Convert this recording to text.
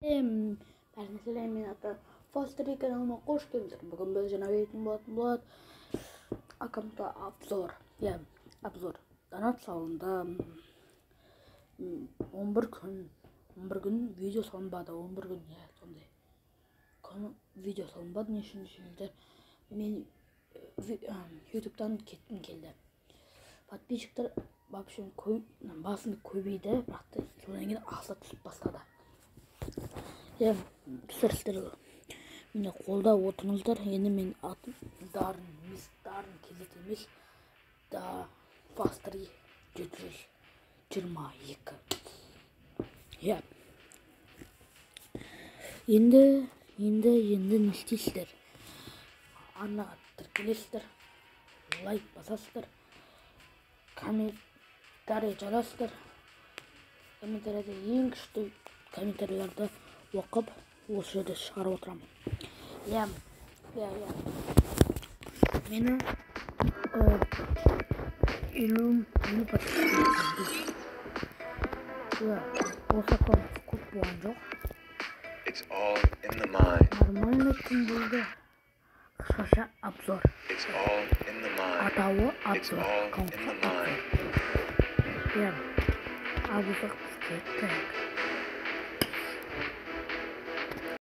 Бәріңізге мен аты Фостери каналыма қош келдіңіздер. Бүгін біз жаңа видео болатын болады. Аккаунтта обзор. Обзор. Донат салынды. 11 күн видео салынбады. 11 күн, сондай. Күн видео салынбады. Не үшін düşünдер? Мен YouTube'дан кеттім келді. Подписчиктер басында көбейді, бірақ содан кейін ақша түсіп бастады. Түсірістер мені қолдап отырыңыздар. Енді мен атым Дарын кезет емес, да Фостери 722. Енді не істейсіздер? Арнаға тіркелесіздер, лайк басасыздар, комментарий жазасыздар. Комментарийде ең күшті комментарийлерді оқып, осы жерде шығарып отырамын. Мені 50 подписчик осы аккаунт көп болған жоқ. Нормально күн болды. Қысқаша обзор. Атауы обзор. Аккаунтқа обзор. Абылсақ бізге